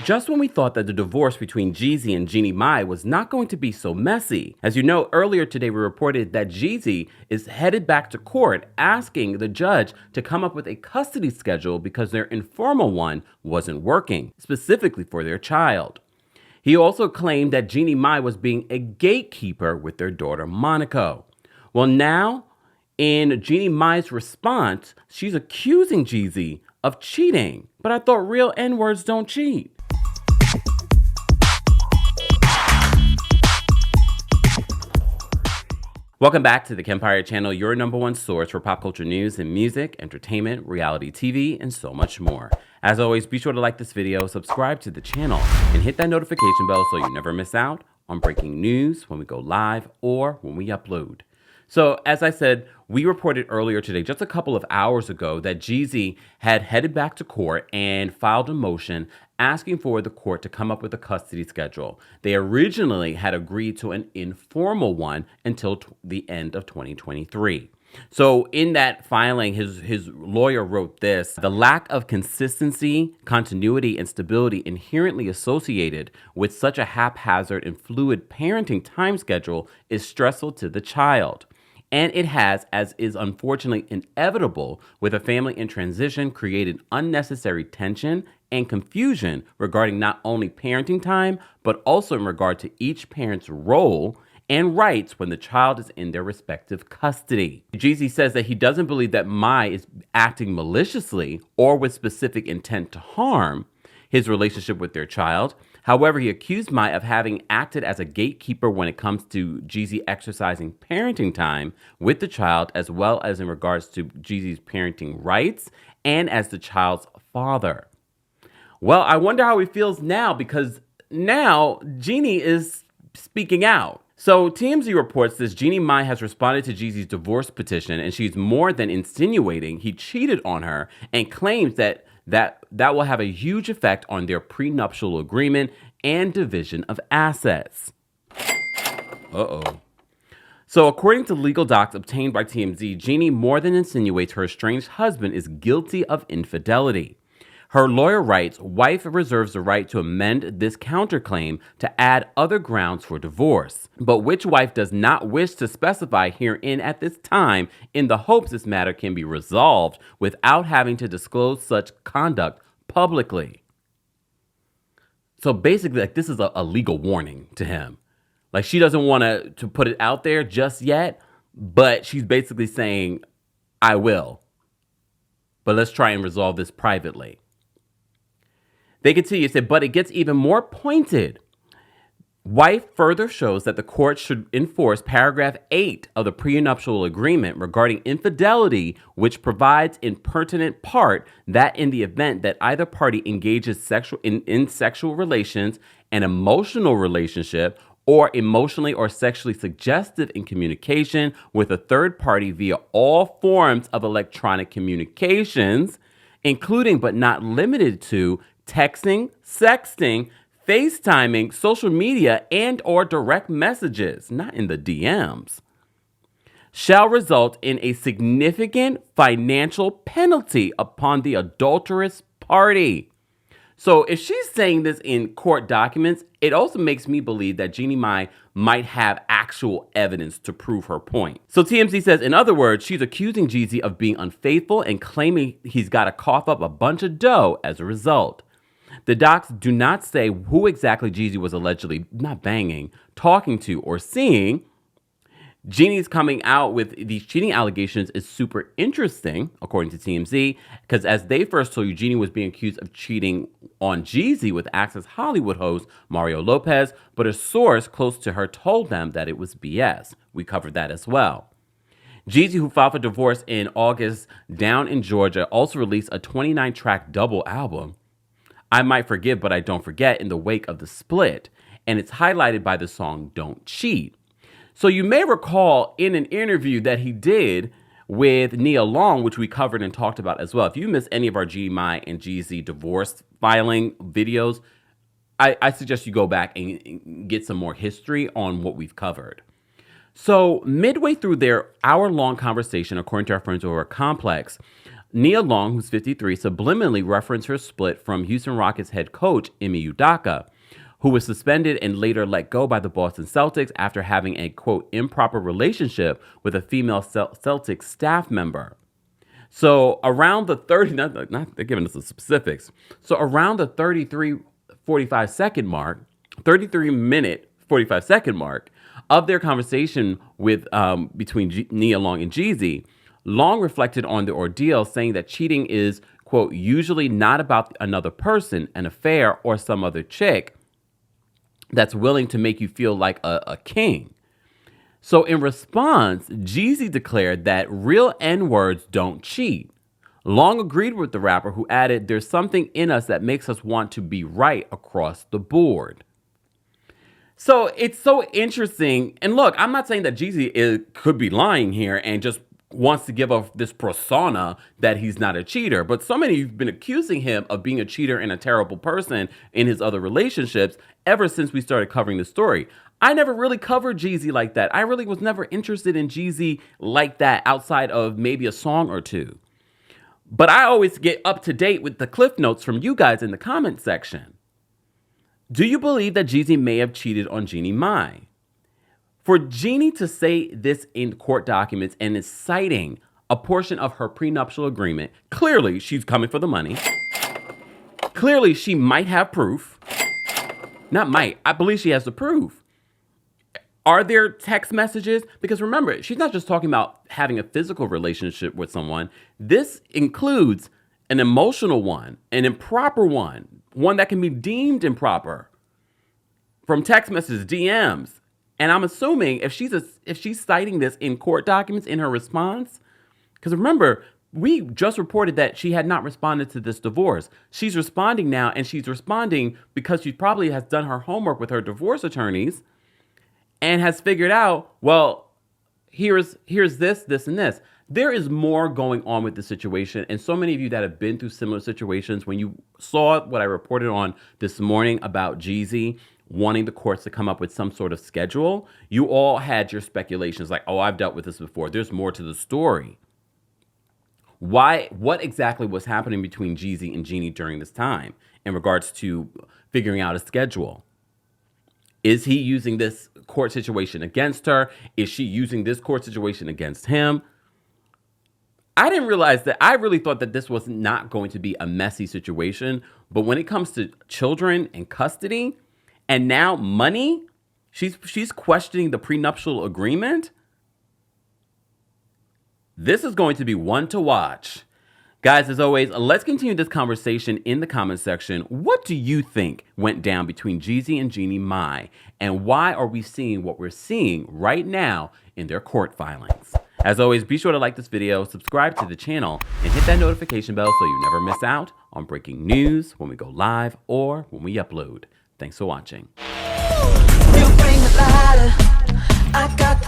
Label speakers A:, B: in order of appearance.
A: Just when we thought that the divorce between Jeezy and Jeannie Mai was not going to be so messy. As you know, earlier today we reported that Jeezy is headed back to court asking the judge to come up with a custody schedule because their informal one wasn't working, specifically for their child. He also claimed that Jeannie Mai was being a gatekeeper with their daughter Monaco. Well, now, in Jeannie Mai's response, she's accusing Jeezy of cheating. But I thought real N-words don't cheat. Welcome back to the Kempire channel, your number one source for pop culture news and music, entertainment, reality TV, and so much more. As always, be sure to like this video, subscribe to the channel, and hit that notification bell so you never miss out on breaking news when we go live or when we upload. So, as I said, we reported earlier today, just a couple of hours ago, that Jeezy had headed back to court and filed a motion asking for the court to come up with a custody schedule. They originally had agreed to an informal one until the end of 2023. So in that filing, his lawyer wrote this: the lack of consistency, continuity, and stability inherently associated with such a haphazard and fluid parenting time schedule is stressful to the child. And it has, as is unfortunately inevitable with a family in transition, created unnecessary tension and confusion regarding not only parenting time, but also in regard to each parent's role and rights when the child is in their respective custody. Jeezy says that he doesn't believe that Mai is acting maliciously or with specific intent to harm his relationship with their child. However, he accused Mai of having acted as a gatekeeper when it comes to Jeezy exercising parenting time with the child, as well as in regards to Jeezy's parenting rights and as the child's father. Well, I wonder how he feels now, because now Jeannie is speaking out. So TMZ reports this: Jeannie Mai has responded to Jeezy's divorce petition, and she's more than insinuating he cheated on her, and claims that will have a huge effect on their prenuptial agreement and division of assets. Uh-oh. So according to legal docs obtained by TMZ, Jeannie more than insinuates her estranged husband is guilty of infidelity. Her lawyer writes, wife reserves the right to amend this counterclaim to add other grounds for divorce, but which wife does not wish to specify herein at this time, in the hopes this matter can be resolved without having to disclose such conduct publicly. So basically, like, this is a legal warning to him. Like, she doesn't want to put it out there just yet, but she's basically saying, I will. But let's try and resolve this privately. They continue to say, but it gets even more pointed. Wife further shows that the court should enforce paragraph 8 of the prenuptial agreement regarding infidelity, which provides in pertinent part that in the event that either party engages in sexual relations, an emotional relationship, or emotionally or sexually suggestive in communication with a third party via all forms of electronic communications, including but not limited to texting, sexting, FaceTiming, social media, and or direct messages, not in the DMs, shall result in a significant financial penalty upon the adulterous party. So if she's saying this in court documents, it also makes me believe that Jeannie Mai might have actual evidence to prove her point. So TMZ says, in other words, she's accusing Jeezy of being unfaithful and claiming he's got to cough up a bunch of dough as a result. The docs do not say who exactly Jeezy was allegedly not banging, talking to, or seeing. Jeannie's coming out with these cheating allegations is super interesting, according to TMZ, because as they first told you, Jeannie was being accused of cheating on Jeezy with Access Hollywood host Mario Lopez, but a source close to her told them that it was BS. We covered that as well. Jeezy, who filed for divorce in August down in Georgia, also released a 29-track double album, I Might Forgive But I Don't Forget, in the wake of the split, and it's highlighted by the song Don't Cheat. So you may recall in an interview that he did with Nia Long, which we covered and talked about as well. If you missed any of our Jeannie Mai and Jeezy divorce filing videos, I suggest you go back and get some more history on what we've covered. So midway through their hour-long conversation, according to our friends over at Complex, Nia Long, who's 53, subliminally referenced her split from Houston Rockets head coach Ime Udoka, who was suspended and later let go by the Boston Celtics after having a, quote, improper relationship with a female Celtics staff member. So around the 30, they're giving us the specifics. So around the 33 minute, 45 second mark of their conversation with between Nia Long and Jeezy, Long reflected on the ordeal, saying that cheating is, quote, usually not about another person, an affair, or some other chick that's willing to make you feel like a king. So in response, Jeezy declared that real N-words don't cheat. Long agreed with the rapper, who added, there's something in us that makes us want to be right across the board. So it's so interesting. And look, I'm not saying that Jeezy could be lying here and just wants to give off this persona that he's not a cheater. But so many have been accusing him of being a cheater and a terrible person in his other relationships ever since we started covering the story. I never really covered Jeezy like that. I really was never interested in Jeezy like that outside of maybe a song or two. But I always get up to date with the cliff notes from you guys in the comment section. Do you believe that Jeezy may have cheated on Jeannie Mai? For Jeannie to say this in court documents and is citing a portion of her prenuptial agreement, clearly she's coming for the money. Clearly she might have proof. Not might, I believe she has the proof. Are there text messages? Because remember, she's not just talking about having a physical relationship with someone. This includes an emotional one, an improper one that can be deemed improper. From text messages, DMs. And I'm assuming if she's citing this in court documents in her response, because remember, we just reported that she had not responded to this divorce. She's responding now, and she's responding because she probably has done her homework with her divorce attorneys and has figured out, well, here's this, and this. There is more going on with the situation. And so many of you that have been through similar situations, when you saw what I reported on this morning about Jeezy wanting the courts to come up with some sort of schedule, you all had your speculations like, oh, I've dealt with this before. There's more to the story. What exactly was happening between Jeezy and Jeannie during this time in regards to figuring out a schedule? Is he using this court situation against her? Is she using this court situation against him? I didn't realize that. I really thought that this was not going to be a messy situation. But when it comes to children and custody and now money, she's questioning the prenuptial agreement. This is going to be one to watch. Guys, as always, let's continue this conversation in the comment section. What do you think went down between Jeezy and Jeannie Mai? And why are we seeing what we're seeing right now in their court filings? As always, be sure to like this video, subscribe to the channel, and hit that notification bell so you never miss out on breaking news when we go live or when we upload. Thanks for watching.
B: You bring the lighter. I got